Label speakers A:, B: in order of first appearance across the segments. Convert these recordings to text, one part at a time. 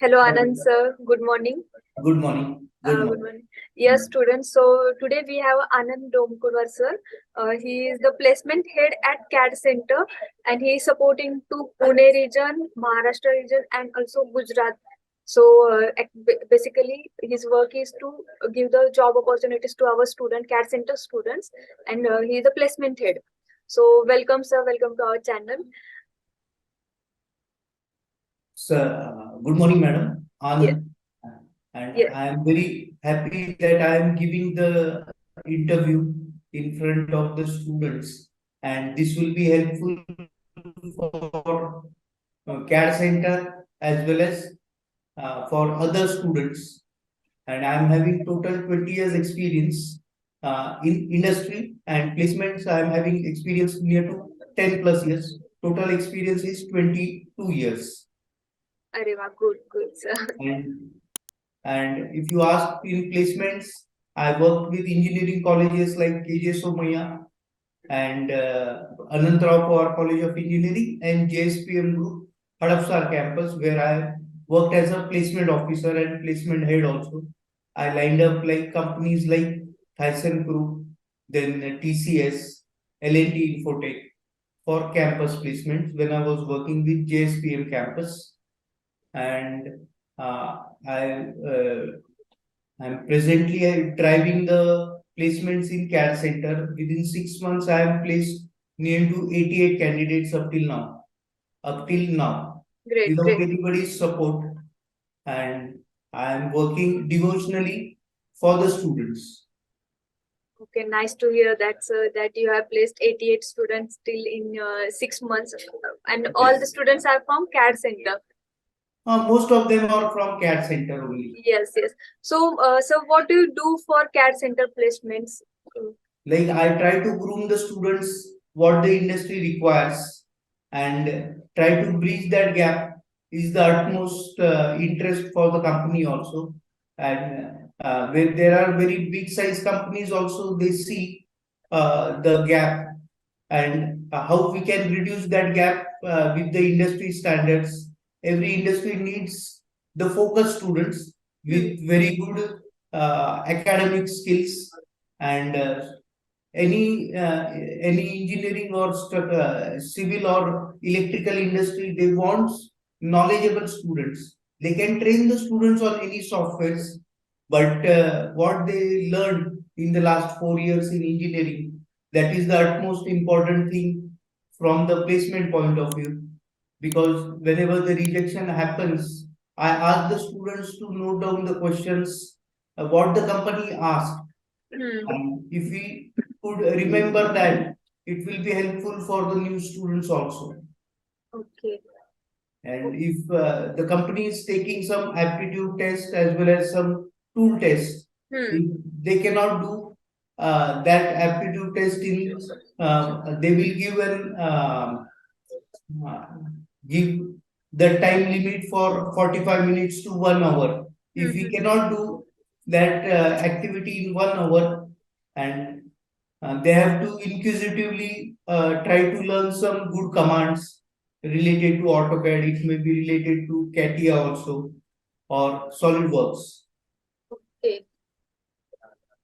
A: Hello, Anand sir. Good morning.
B: Good morning. Good
A: Good
B: morning.
A: morning. Yes, students. So today we have Anand Domkurwar sir. He is the placement head at CAD Center, and he is supporting to Pune region, Maharashtra region, and also Gujarat. So basically, his work is to give the job opportunities to our student CAD Center students, and he is the placement head. So welcome, sir. Welcome to our channel.
B: Sir, good morning, madam.
A: Yes.
B: And
A: Yes.
B: I am very happy that I am giving the interview in front of the students, and this will be helpful for CAD Center as well as for other students. And I am having total 20 years experience in industry and placements. I am having experience near to 10 plus years. Total experience is 22 years.
A: Arey wah, good, good, sir.
B: And and if you ask in placements, I worked with engineering colleges like KJ Somaya and Anantrao Power College of Engineering and JSPM Group, Hadapsar campus, where I worked as a placement officer and placement head also. I lined up like companies like Thyssen Group, then TCS, L&T Infotech for campus placements when I was working with JSPM campus. And uh, I I'm presently driving the placements in CAD Center. Within 6 months, I have placed near to 88 candidates up till now. Up till now,
A: Great,
B: without
A: great.
B: anybody's support, and I am working devotionally for the students.
A: Okay, nice to hear that, sir, that you have placed 88 students still in 6 months, and all the
B: Yes.
A: students are from CAD Center.
B: Most of them are from CAD Center only.
A: Yes, yes. So what do you do for CAD Center placements?
B: Like I try to groom the students what the industry requires and try to bridge that gap is the utmost interest for the company also. And where there are very big size companies also, they see the gap and how we can reduce that gap with the industry standards. Every industry needs the focused students with very good academic skills, and any engineering or civil or electrical industry, they want knowledgeable students. They can train the students on any softwares, but what they learned in the last 4 years in engineering, that is the utmost important thing from the placement point of view. Because whenever the rejection happens, I ask the students to note down the questions what the company asked, and if we could remember that, it will be helpful for the new students also.
A: Okay.
B: And if the company is taking some aptitude test as well as some tool test, if they cannot do that aptitude test in, they will uh, give the time limit for 45 minutes to 1 hour. If we cannot do that activity in 1 hour, and they have to inquisitively try to learn some good commands related to AutoCAD. It may be related to CATIA also or SolidWorks.
A: Okay.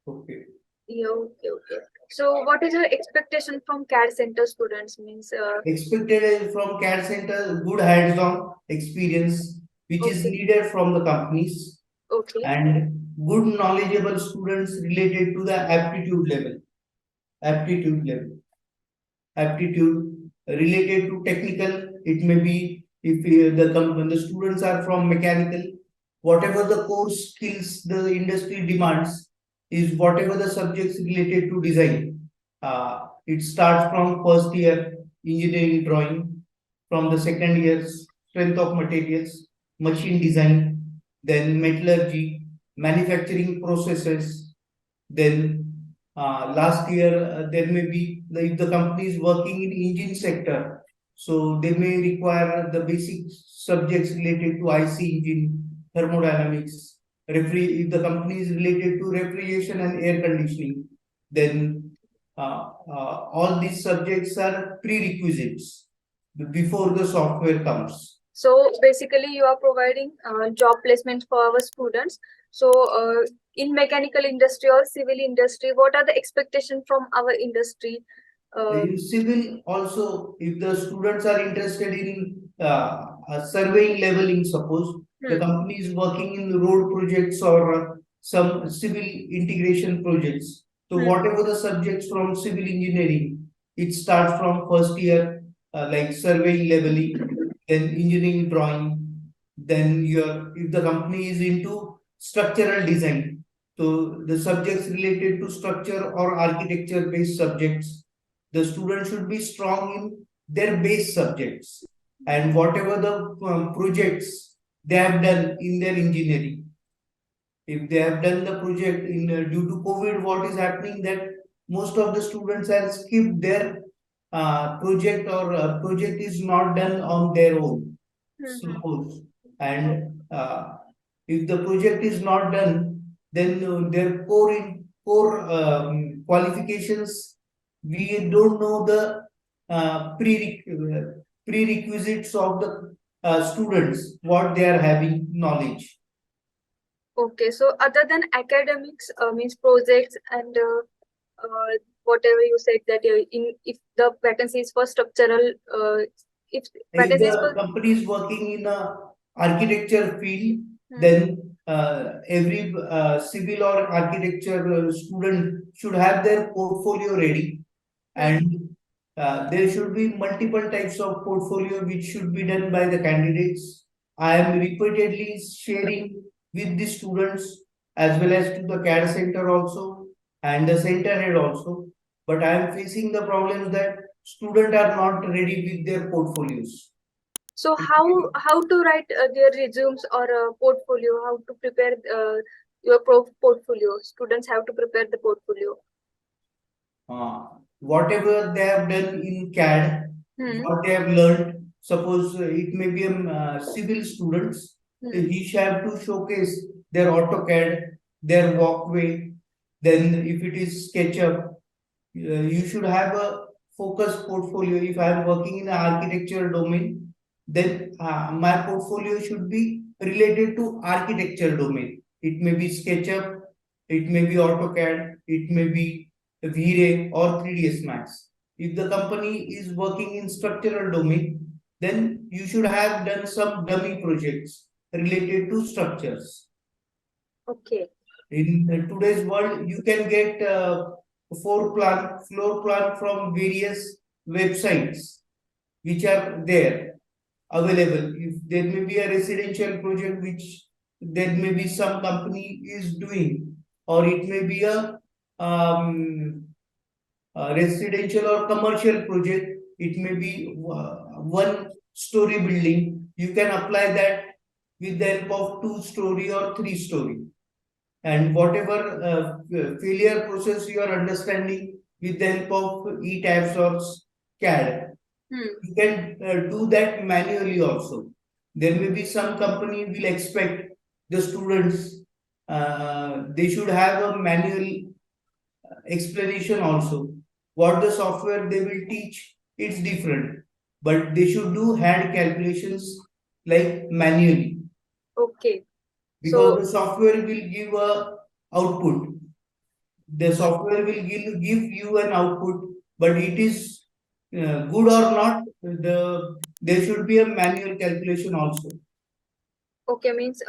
B: Okay.
A: Yeah, okay, okay. So what is your expectation from CAD Center students? Means
B: Expected from CAD Center good hands-on experience, which is
A: okay,
B: needed from the companies,
A: okay.
B: and good knowledgeable students related to the aptitude level, aptitude related to technical. It may be if when the students are from mechanical, whatever the core skills the industry demands is whatever the subjects related to design. It starts from first year engineering drawing, from the second year strength of materials, machine design, then metallurgy, manufacturing processes, then last year there may be if the company is working in engine sector, so they may require the basic subjects related to IC engine, thermodynamics, if the company is related to refrigeration and air conditioning, then all these subjects are prerequisites before the software comes.
A: So basically, you are providing job placement for our students. So in mechanical industry or civil industry, what are the expectations from our industry?
B: In civil also, if the students are interested in surveying leveling, suppose the company is working in road projects or some civil integration projects. So whatever the subjects from civil engineering, it starts from first year, like surveying leveling, then engineering drawing, then your if the company is into structural design, so the subjects related to structure or architecture based subjects, the student should be strong in their base subjects and whatever the projects they have done in their engineering. If they have done the project in due to COVID, what is happening that most of the students have skipped their project or project is not done on their own. Suppose and if the project is not done, then their core qualifications, we don't know the prerequisites of the students, what they are having knowledge.
A: Okay, so other than academics, means projects and whatever you said that in if the vacancy is for structural, if
B: If
A: vacancy is
B: the
A: for
B: company is working in a architecture field, then every civil or architecture student should have their portfolio ready, and there should be multiple types of portfolio which should be done by the candidates. I am repeatedly sharing with the students as well as to the CAD center also and the center head also. But I am facing the problems that students are not ready with their portfolios.
A: so how to write their resumes or portfolio? How to prepare your portfolio? Students have to prepare the portfolio.
B: Whatever they have done in CAD, what they have learned, suppose it may be a civil students, he shall have to showcase their AutoCAD, their walkway, then if it is SketchUp, you should have a focused portfolio. If I am working in an architecture domain, then my portfolio should be related to architecture domain. It may be SketchUp, it may be AutoCAD, it may be V-Ray or 3ds Max. If the company is working in structural domain, then you should have done some dummy projects related to structures.
A: Okay.
B: In today's world, you can get floor plan from various websites which are there available. If there may be a residential project which there may be some company is doing, or it may be a residential or commercial project, it may be one story building. You can apply that with the help of 2 story or 3 story, and whatever failure process you are understanding with the help of e-tabs or CAD, you can do that manually also. There may be some company will expect the students, they should have a manual explanation also. What the software they will teach, it's different. But they should do hand calculations like manually.
A: Okay.
B: Because
A: So
B: the software will give a output. The software will give you an output, but it is good or not, there should be a manual calculation also.
A: okay, means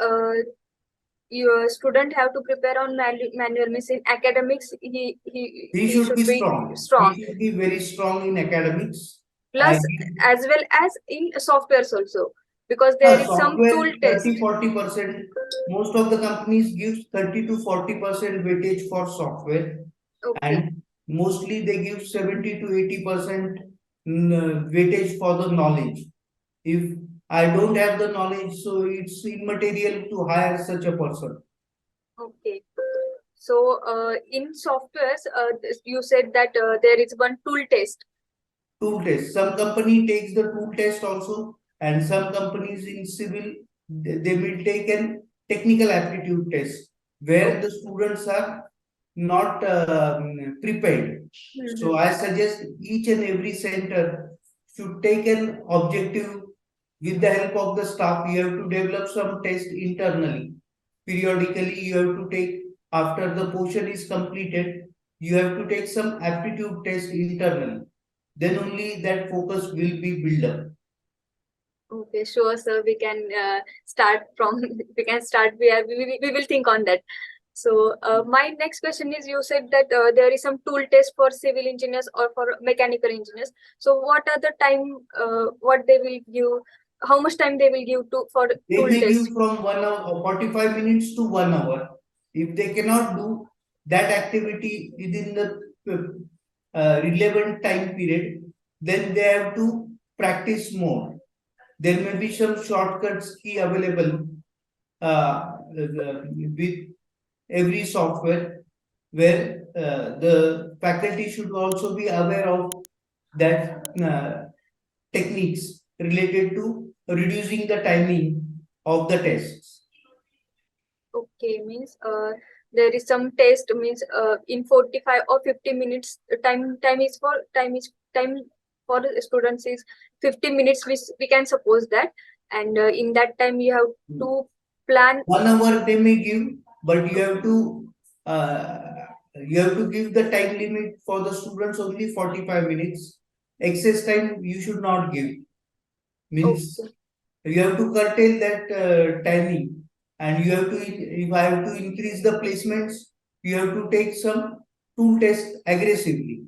A: your student have to prepare on manual, means in academics
B: He
A: he
B: should
A: should
B: be
A: be
B: strong. He
A: strong,
B: should be very strong in academics. I
A: plus as well as in softwares also, because there is some
B: software
A: tool test.
B: 30-40%. Most of the companies gives 30 to 40% weightage for software,
A: Okay.
B: and mostly they give 70 to 80% weightage for the knowledge. If I don't have the knowledge, so it's immaterial to hire such a person.
A: Okay. So in softwares, you said that there is one tool test.
B: Tool test. Some company takes the tool test also, and some companies in civil, they will take an technical aptitude test where the students are not prepared. So I suggest each and every center should take an objective With the help of the staff, you have to develop some test internally. Periodically, you have to take, after the portion is completed, you have to take some aptitude test internally. Then only that focus will be built up.
A: Okay, sure, sir. We can start from we can start. We will think on that. So my next question is: you said that there is some tool test for civil engineers or for mechanical engineers. So what are the time? What they will give? How much time they will give to for
B: They
A: tool
B: may
A: test?
B: give from 1 hour or 45 minutes to 1 hour. If they cannot do that activity within the relevant time period, then they have to practice more. There may be some shortcuts key available with every software, where the faculty should also be aware of that techniques related to reducing the timing of the tests.
A: Okay, means there is some test means in 45 or 50 minutes time for the students is 50 minutes, we can suppose that, and in that time you have to plan.
B: 1 hour they may give, but uh, you have to give the time limit for the students only 45 minutes. Excess time you should not give. Means
A: Okay,
B: you have to curtail that timing, and you have to, if I have to increase the placements, you have to take some tool test aggressively.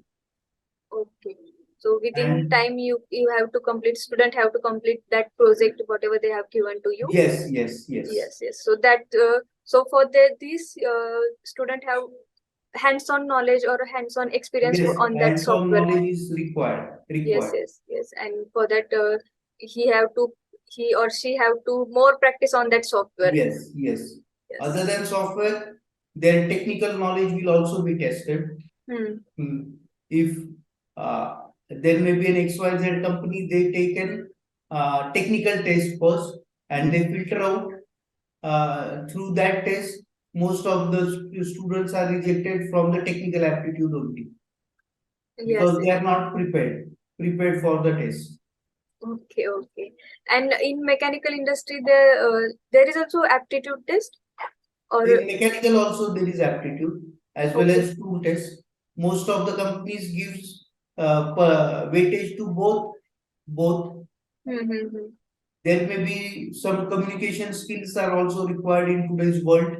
A: okay. So within
B: And
A: time you have to complete, student have to complete that project whatever they have given to you.
B: yes, yes, yes,
A: Yes, yes. So that so for these student have hands-on knowledge or hands-on experience
B: yes,
A: on that
B: hands-on
A: software.
B: knowledge is required,
A: Yes,
B: required.
A: yes, yes. And for that, he or she have to more practice on that software.
B: Yes, yes. Other
A: Yes.
B: than software, their technical knowledge will also be tested.
A: Hmm.
B: If there may be an XYZ company, they take an technical test first, and they filter out through that test. Most of the students are rejected from the technical aptitude only,
A: Yes,
B: because they
A: yes.
B: are not prepared for the test.
A: Okay, okay. And in mechanical industry, there is also aptitude test or
B: In mechanical also there is aptitude as well
A: okay.
B: as tool test. Most of the companies gives weightage to both.
A: Hmm.
B: There may be some communication skills are also required in today's world,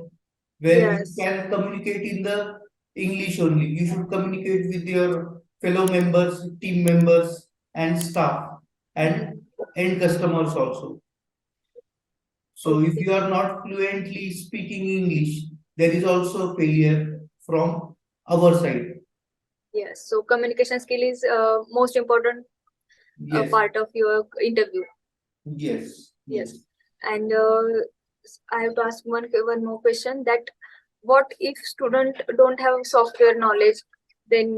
B: where you
A: Yes.
B: can communicate in the English only. You should communicate with your fellow members, team members, and staff, and
A: Hmm.
B: end customers also. So if
A: Okay.
B: you are not fluently speaking English, there is also failure from our side.
A: Yes. So communication skill is most important
B: Yes,
A: part of your interview.
B: yes,
A: Yes.
B: yes.
A: And I have to ask one more question, that what if student don't have software knowledge, then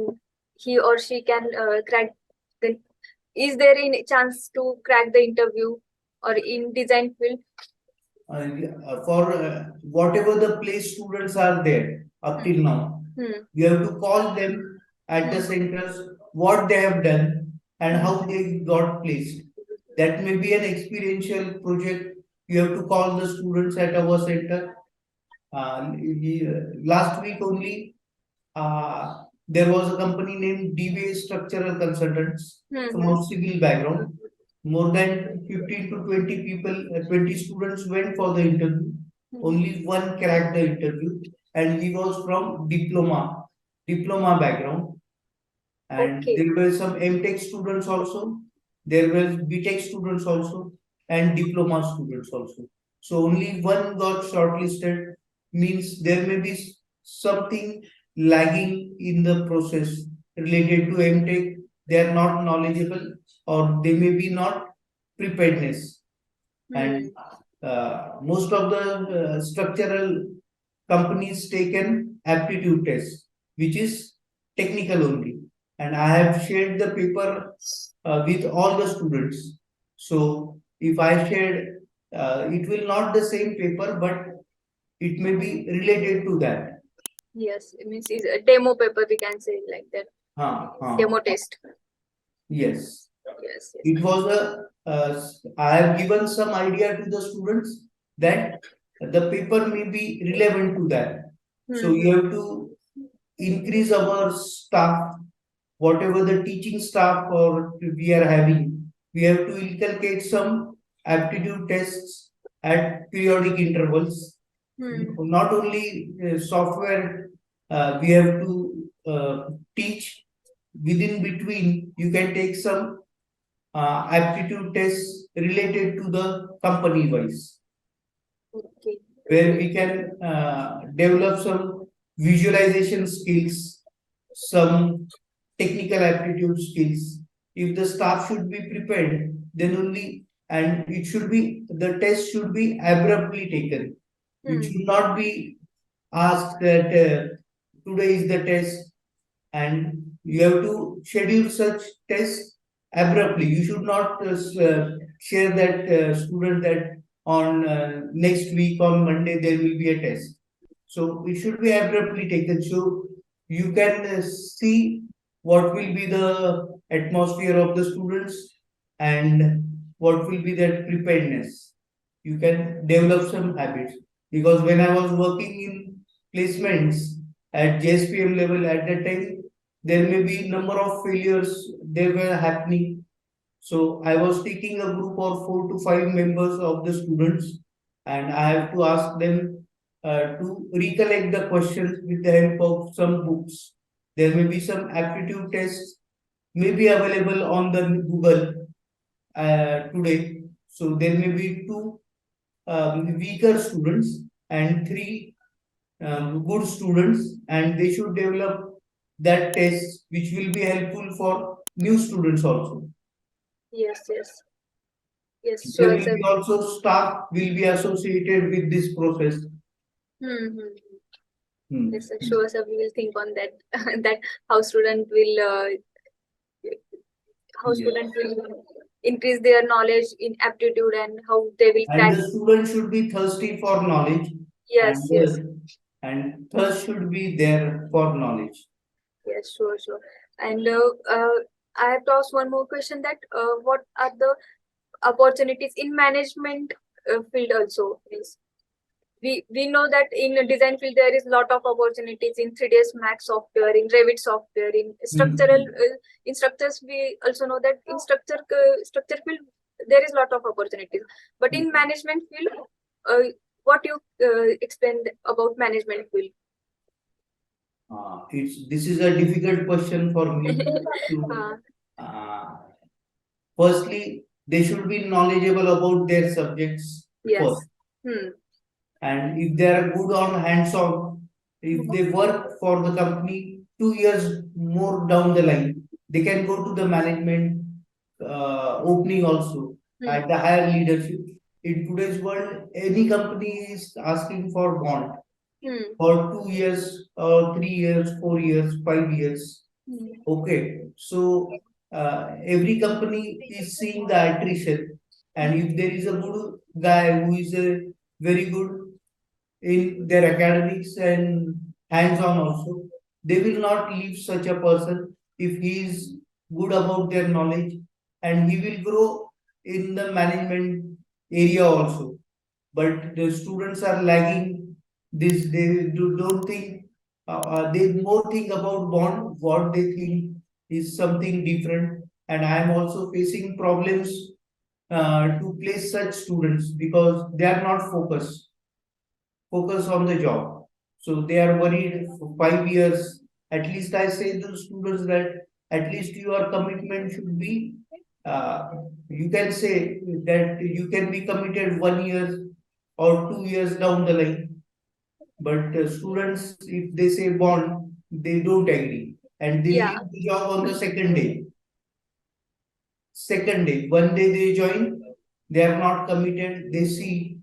A: he or she can crack, then is there any chance to crack the interview or in design field?
B: For whatever the place students are there up till now,
A: Hmm.
B: you have to call them at the
A: Hmm.
B: centers what they have done and
A: Hmm.
B: how they got placed. That may be an experiential project. You have to call the students at our center. Last week only, there was a company named DBA Structural Consultants from
A: Hmm.
B: our civil background. More than 15 to 20 people, 20 students went for the interview.
A: Hmm.
B: Only one cracked the interview, and he was from diploma background. And
A: Okay.
B: there were some MTech students also, there were BTech students also, and diploma students also. So only one got shortlisted, means there may be something lagging in the process related to MTech. They are not knowledgeable, or they may be not preparedness.
A: Hmm.
B: And most of the structural companies take an aptitude test, which is technical only. And I have shared the paper with all the students. So if I shared, it will not the same paper, but it may be related to that.
A: Yes, it means it's a demo paper, we can say like that.
B: Huh, huh.
A: Demo test.
B: Yes.
A: Yes, yes.
B: It was I have given some idea to the students that the paper may be relevant to that. So
A: Hmm.
B: you have to increase our staff, whatever the teaching staff or we are having, we have to inculcate some aptitude tests at periodic intervals.
A: Hmm.
B: Not only software, we have to teach within between. You can take some aptitude tests related to the company wise,
A: Okay.
B: where
A: Okay.
B: we can develop some visualization skills, some technical aptitude skills. If the staff should be prepared, then only, and it should be, the test should be abruptly taken. It
A: Hmm.
B: should not be asked that today is the test and you have to schedule such tests abruptly. You should not share that student that on next week on Monday there will be a test. So it should be abruptly taken. So you can see what will be the atmosphere of the students and what will be their preparedness. You can develop some habits. Because when I was working in placements at JSPM level at that time, there may be number of failures they were happening. So I was taking a group of 4 to 5 members of the students, and I have to ask them to recollect the questions with the help of some books. There may be some aptitude tests may be available on the Google today. So there may be two weaker students and three good students, and they should develop that test which will be helpful for new students also.
A: Yes, yes. Yes,
B: There
A: sure,
B: will
A: sir.
B: be also staff will be associated with this process.
A: Hmm. Hmm. Yes,
B: Hmm.
A: sir. Sure, sir. We will think on that. That how student will
B: Yes.
A: increase their knowledge in aptitude and how they will
B: And
A: crack.
B: the student should be thirsty for knowledge, and
A: Yes, yes,
B: thirst should be there for knowledge.
A: yes, sure, sure. And I have to ask one more question, that what are the opportunities in management field also, please? We know that in the design field there is lot of opportunities in 3ds Max software, in Revit software, in structural
B: Hmm.
A: in structures. We also know that in structure field there is lot of opportunities, but in management field, uh, what you explained about management field?
B: It's this is a difficult question for me to.
A: uh,
B: Uh, Firstly, they should be knowledgeable about their subjects
A: yes.
B: first.
A: Hmm.
B: And if they are good on hands-on, if they work for the company 2 years more down the line, they can go to the management opening also
A: Hmm.
B: at the higher leadership. In today's world, any company is asking for bond
A: Hmm.
B: for 2 years or 3 years, 4 years, 5 years.
A: Hmm.
B: Okay, so every company is seeing the attrition, and if there is a good guy who is very good in their academics and hands-on also, they will not leave such a person if he is good about their knowledge, and he will grow in the management area also. But the students are lagging this. They don't think. They more think about bond. What they think is something different. And I am also facing problems to place such students because they are not focused on the job. So they are worried for 5 years. At least I say to students that at least your commitment should be. Uh, you can say that you can be committed 1 year or 2 years down the line. But students, if they say bond, they don't agree and they
A: Yeah.
B: leave the job on the second day. Second day, one day they join, they are not committed. They see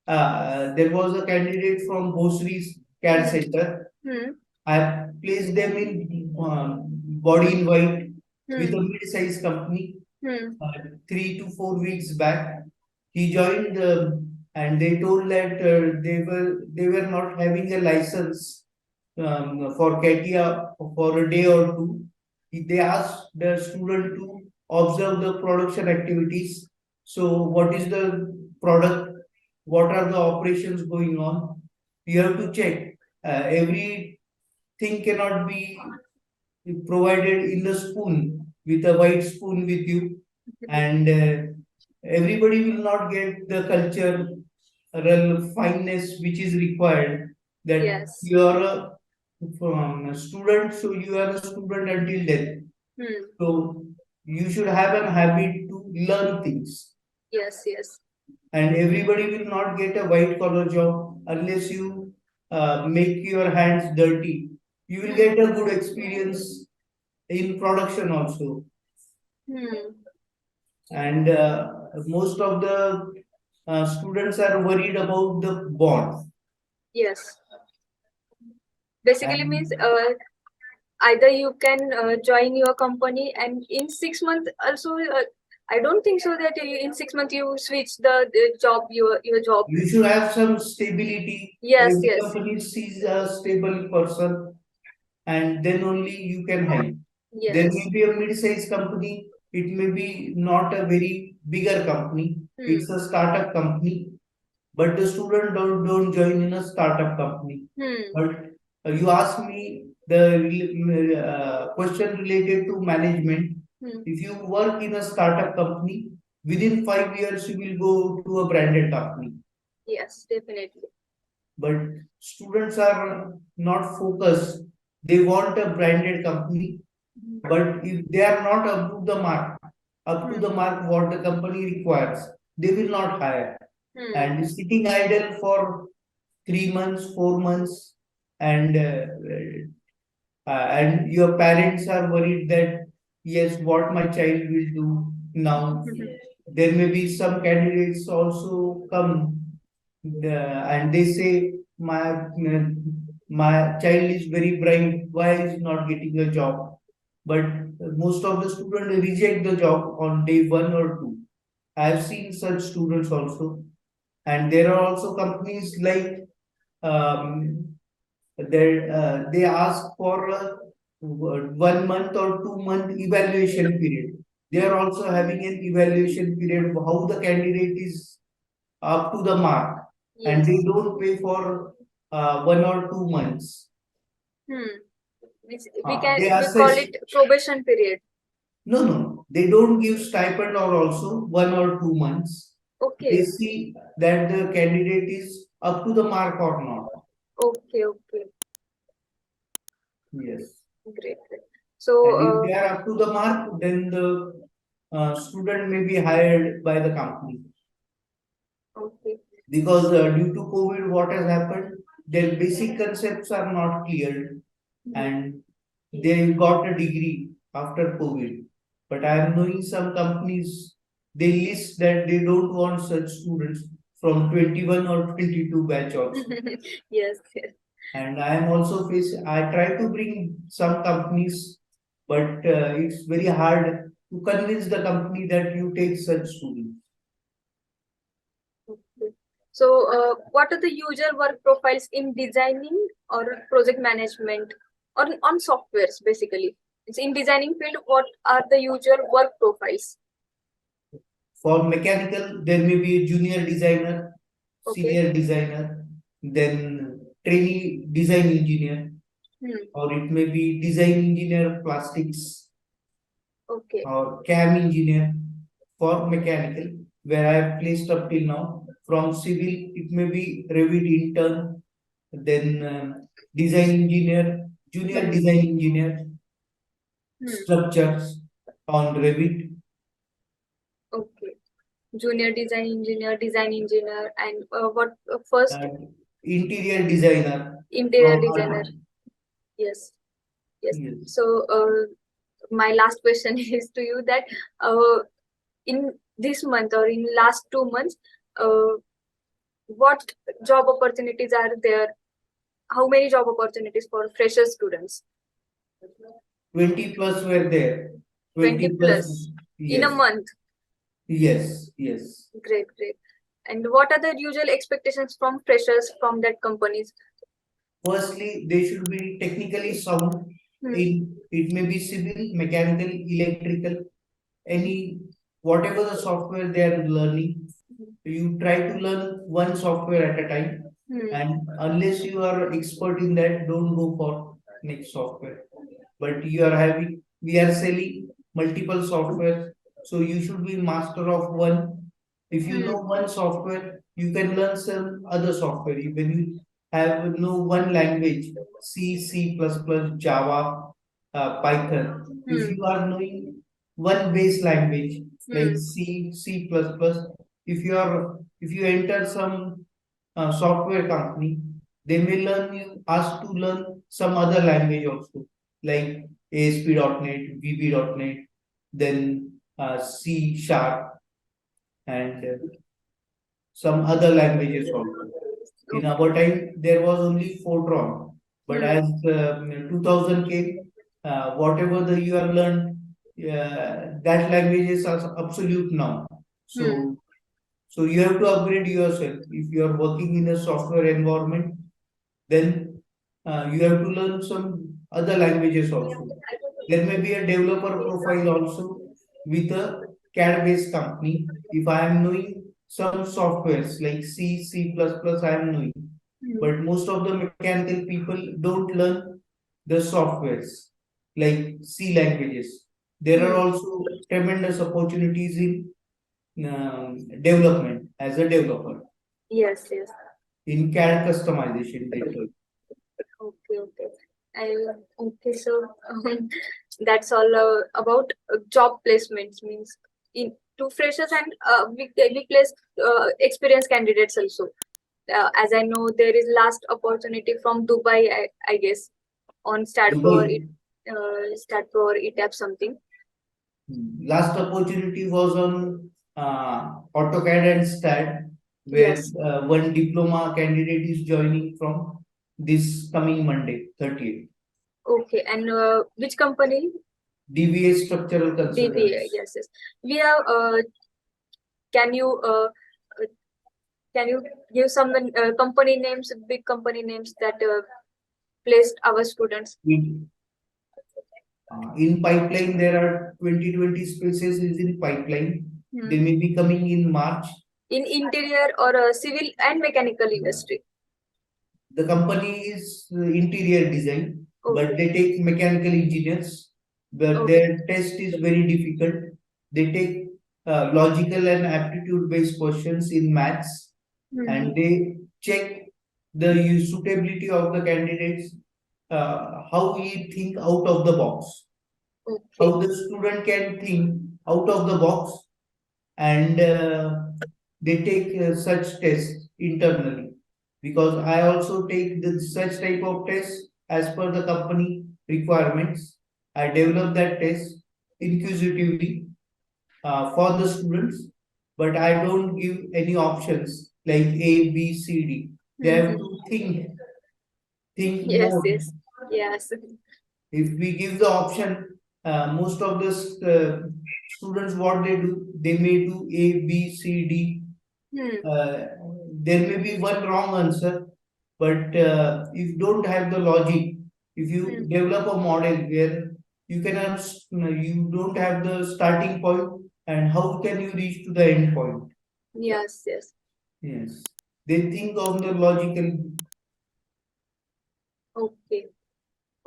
B: there was a candidate from Bosri's CAD center.
A: Hmm.
B: I placed them in body in white with
A: Hmm.
B: a mid-sized company
A: Hmm.
B: 3 to 4 weeks back. He joined and they told that they were not having a license for CATIA for a day or two. They asked the student to observe the production activities. So what is the product? What are the operations going on? You have to check. Everything cannot be provided in the spoon with a white spoon with you, and everybody will not get the cultural fineness which is required. That
A: Yes.
B: you are a student, so you are a student until death.
A: Hmm.
B: So you should have a habit to learn things.
A: Yes, yes.
B: And everybody will not get a white collar job unless you make your hands dirty. You will get a good experience in production also.
A: Hmm.
B: And most of the students are worried about the bonds.
A: Yes. Basically means
B: And
A: either you can join your company and in 6 months also I don't think so that in 6 months you switch the job, your job.
B: you should have some stability.
A: Yes,
B: Every
A: yes.
B: company sees a stable person, and then only you can help. There
A: Yes.
B: may be a mid-sized company, it may be not a very bigger company, it's a startup company, but the student don't join in a startup company.
A: Hmm.
B: But you ask me the question related to management.
A: Hmm.
B: If you work in a startup company, within 5 years you will go to a branded company.
A: Yes, definitely.
B: But students are not focused. They want a branded company, but if they are not up to the mark what the company requires, they will not hire.
A: Hmm.
B: And sitting idle for 3 months, 4 months, and and your parents are worried that yes, what my child will do now. There may be some candidates also come and they say my child is very bright, why is not getting a job? But most of the students reject the job on day 1 or 2. I have seen such students also, and there are also companies like um, they ask for a 1 month or 2 month evaluation period. They are also having an evaluation period of how the candidate is up to the mark, and
A: Yes.
B: they don't pay for 1 or 2 months.
A: Hmm. We
B: They
A: can we call
B: assess.
A: it probation period.
B: No, no, they don't give stipend or also 1 or 2 months. They
A: Okay.
B: see that the candidate is up to the mark or not.
A: Okay, okay.
B: Yes.
A: Great, great. So
B: And if they are up to the mark, then the student may be hired by the company.
A: okay.
B: Because due to COVID, what has happened, their basic concepts are not cleared, and they got a degree after COVID. But I am knowing some companies, they list that they don't want such students from 21 or 22 batch also.
A: Yes, yes.
B: And I am also facing, I try to bring some companies, but it's very hard to convince the company that you take such students.
A: Okay. So, what are the usual work profiles in designing or project management or on softwares basically? It's in designing field. What are the usual work profiles?
B: For mechanical, there may be a junior designer,
A: Okay.
B: senior designer, then trainee design engineer,
A: Hmm.
B: or it may be design engineer plastics
A: Okay.
B: or CAM engineer for mechanical, where I have placed up till now. From civil, it may be Revit intern, then design engineer, junior design engineer,
A: Hmm.
B: structures on Revit,
A: Okay. Junior design engineer, and what first
B: and interior designer
A: interior
B: from
A: designer. Yes, yes.
B: yes.
A: So, my last question is to you that in this month or in last 2 months, uh, what job opportunities are there? How many job opportunities for fresher students?
B: 20 plus were there.
A: 20
B: 20 plus,
A: plus in a
B: yes,
A: month.
B: yes, yes.
A: Great, great. And what are the usual expectations from freshers from that companies?
B: Firstly, they should be technically sound
A: Hmm.
B: in it may be civil, mechanical, electrical, any whatever the software they are learning, you try to learn one software at a time, and unless you are expert in that, don't go for next software. But you are having, we are selling multiple software, so you should be master of one. If you know one software, you can learn some other software. When you have know one language, C, C++, Java, Python. If you are knowing one base language like C, C++, if you enter some software company, they may learn you ask to learn some other language also, like ASP.NET, VB.NET, then C sharp, and some other languages also. In our time, there was only Fortran, but as 2000 came, whatever the you are learned, that languages are absolute now. So you have to upgrade yourself. If you are working in a software environment, then you have to learn some other languages also. There may be a developer profile also with a CAD-based company. If I am knowing some softwares like C, C++, I am knowing. But most of the mechanical people don't learn the softwares like C languages. There are also tremendous opportunities in development as a developer
A: Yes, yes.
B: in CAD customization. They do.
A: Okay, okay. I, okay, so that's all about job placements means in to freshers and we place experienced candidates also. As I know, there is last opportunity from Dubai, I guess, on
B: Dubai.
A: Start for ETAP something.
B: Last opportunity was on AutoCAD and STAT, where
A: Yes.
B: one diploma candidate is joining from this coming Monday, 30th.
A: Okay, and which company?
B: DVA Structural
A: DBA.
B: Consultants.
A: Yes, yes. We have. Can you can you give some company names, big company names that placed our students?
B: In pipeline, there are 2020 spaces is in pipeline. They may be coming in March.
A: In interior or civil and mechanical industry.
B: The company is interior design, but they take mechanical engineers. But their test is very difficult. They take logical and aptitude based questions in maths, and they check the suitability of the candidates, how we think out of the box, how the student can think out of the box, and they take such tests internally, because I also take such type of tests as per the company requirements. I develop that test inquisitively for the students, but I don't give any options like A, B, C, D. They have to think
A: Yes,
B: more.
A: yes, yes.
B: If we give the option, most of the students, what they do, they may do A, B, C, D. There may be one wrong answer, but if you don't have the logic, if you develop a model where you cannot, you don't have the starting point, and how can you reach to the end point?
A: Yes, yes.
B: Yes, they think on the logical.
A: Okay.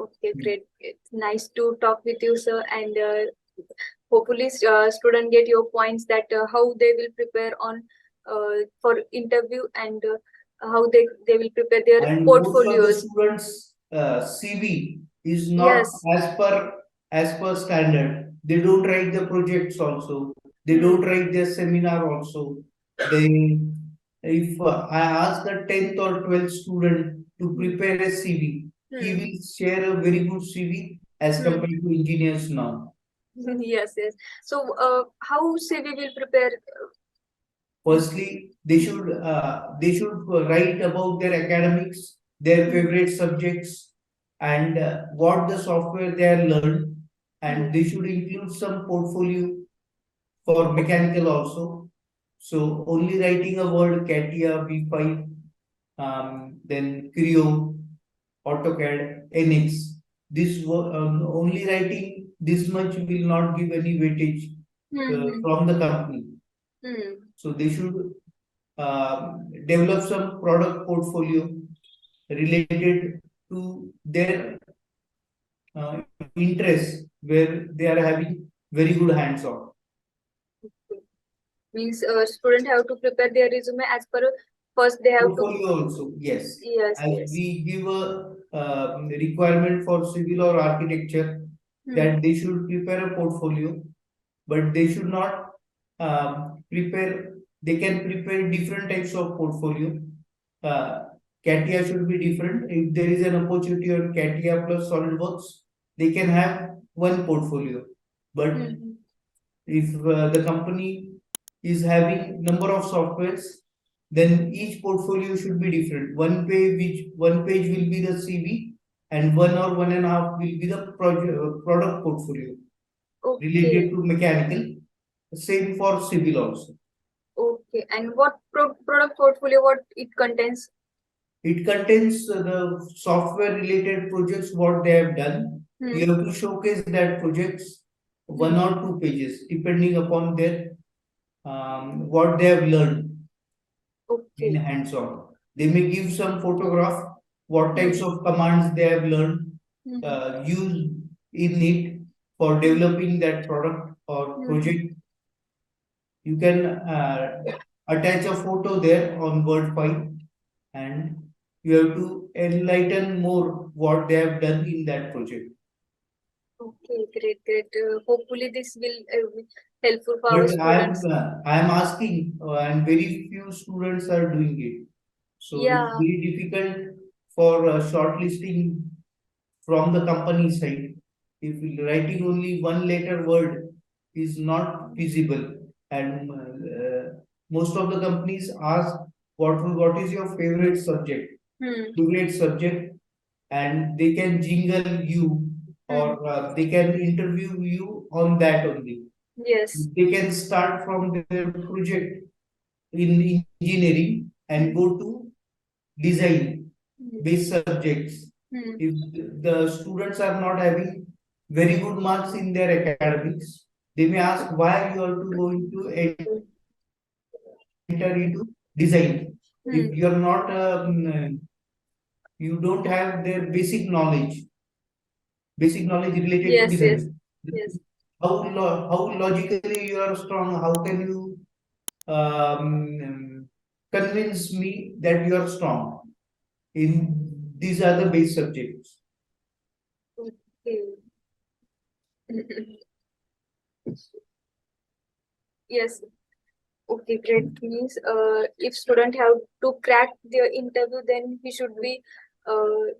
A: Okay, great. It's nice to talk with you, sir, and hopefully student get your points that how they will prepare on for interview and how they will prepare their
B: And most of the
A: portfolios.
B: students CV is not
A: Yes.
B: as per standard. They don't write the projects also. They don't write their seminar also. They, if I ask the 10th or 12th student to prepare a CV, he will share a very good CV as compared to engineers now.
A: Yes, yes. So how CV will prepare?
B: Firstly, they should write about their academics, their favorite subjects, and what the software they are learned, and they should include some portfolio for mechanical also. So only writing a word CATIA, V5, then Creo, AutoCAD, NX. Only writing this much will not give any weightage
A: Hmm.
B: from the company.
A: Hmm.
B: So they should develop some product portfolio related to their interests where they are having very good hands-on.
A: Means student have to prepare their resume as per first they have to.
B: Portfolio also, yes.
A: Yes,
B: As
A: yes.
B: we give a requirement for civil or architecture
A: Hmm.
B: that they should prepare a portfolio, but they should not prepare, they can prepare different types of portfolio. Uh, CATIA should be different. If there is an opportunity on CATIA plus SolidWorks, they can have one portfolio. But
A: Hmm.
B: if the company is having number of softwares, then each portfolio should be different. One page will be the CV, and one or one and a half will be the product portfolio related
A: Okay.
B: to mechanical. Same for civil also.
A: Okay. And what product portfolio? What it contains?
B: It contains the software related projects what they have done. You
A: Hmm.
B: have to showcase that projects one
A: Hmm.
B: or two pages depending upon their what they have learned in
A: Okay.
B: hands-on. They may give some photograph, what types
A: Hmm.
B: of commands they have learned,
A: Hmm.
B: used in it for
A: Hmm.
B: developing that product or
A: Hmm.
B: project. You can attach a photo there on Word file, and you have to enlighten more what they have done in that project.
A: Okay. Great. Great. Hopefully this will be helpful for our
B: But
A: students.
B: I am asking, and very few students are doing it. So it's
A: Yeah.
B: very difficult for shortlisting from the company side. If writing only one letter word is not feasible, and most of the companies ask what is your
A: Hmm.
B: favorite subject, and they can jingle you
A: Hmm.
B: or they can interview you on that only.
A: Yes.
B: They can start from their project in engineering and
A: Hmm.
B: go to design
A: Hmm.
B: based subjects.
A: Hmm.
B: If the students are not having very good marks in their academics, they may ask why you are to going to enter into design. If you are not,
A: Hmm.
B: you don't have their basic knowledge related to
A: Yes.
B: design.
A: Yes. Yes.
B: How logically you are strong? How can you convince me that you are strong in these are the base subjects?
A: Okay. Yes. Okay, great. Means if student have to crack their interview, then he should be uh,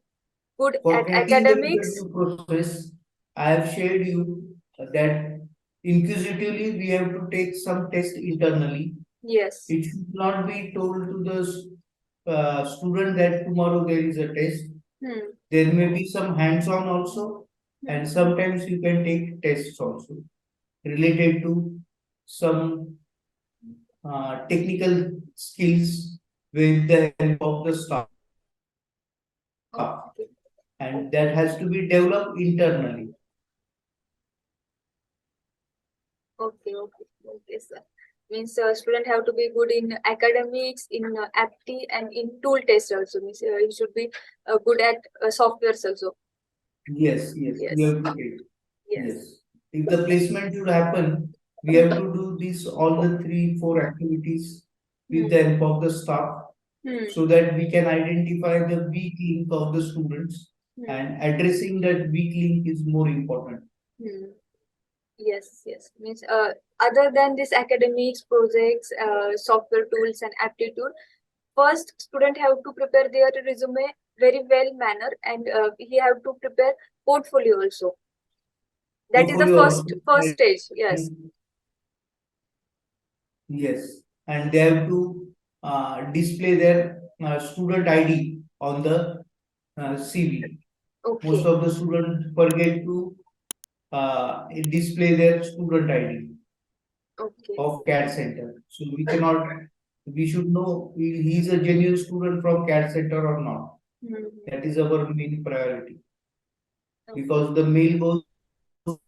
A: good
B: For
A: at
B: cracking the
A: academics.
B: interview process, I have shared you that inquisitively we have to take some test internally.
A: Yes.
B: It should not be told to the student that tomorrow there is a test.
A: Hmm.
B: There may be some hands-on also, and
A: Hmm.
B: sometimes you can take tests also related to some technical skills with the help of the staff, and
A: Okay.
B: that has to be developed internally.
A: Okay. Okay. Okay, sir. Means student have to be good in academics, in apti, and in tool test also. Means he should be good at softwares also.
B: Yes, yes, we
A: Yes.
B: have to take.
A: Yes.
B: Yes. If the placement should happen, we have to do this all the three, four activities with
A: Hmm.
B: the help of the staff
A: Hmm.
B: so that we can identify the weak link of the students,
A: Hmm.
B: and addressing that weak link is more important.
A: Hmm. Yes, yes. Means other than this academics, projects, software tools and aptitude, first student have to prepare their resume very well manner and he have to prepare portfolio also. That is the
B: Portfolio
A: first
B: also,
A: stage. Yes.
B: and yes, and they have to display their student ID on the CV. Most
A: Okay.
B: of the students forget to display their student ID
A: Okay.
B: of CAD Center. So we should know he is a genuine student from CAD Center or not.
A: Hmm.
B: That is our main priority
A: Okay.
B: because the mail goes to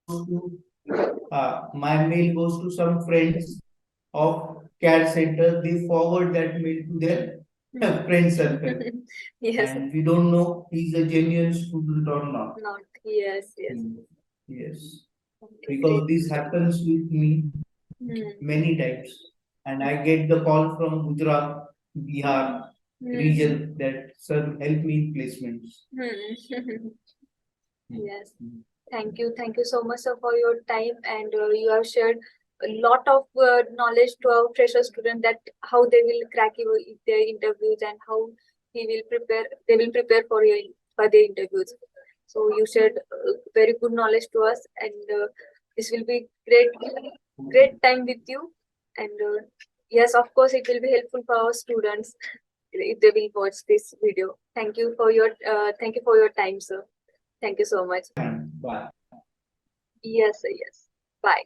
B: 100 students My mail goes to some friends of CAD center. They forward that mail to their friend circle.
A: Yes.
B: And we don't know he's a genuine student or not.
A: Not. Yes. Yes.
B: Yes.
A: Okay,
B: Because
A: great.
B: this happens with me many times. And I get the call from Gujarat, Bihar region that sir help me in placements. Yes. Thank you so much, sir, for your time, and you have shared a lot of knowledge to our fresher student that how they will crack their interviews and how they will prepare for their interviews. So you shared very good knowledge to us, and this will be great time with you. And yes, of course, it will be helpful for our students if they will watch this video. Thank you for your time, sir. Thank you so much. Bye. Yes, sir, yes. Bye.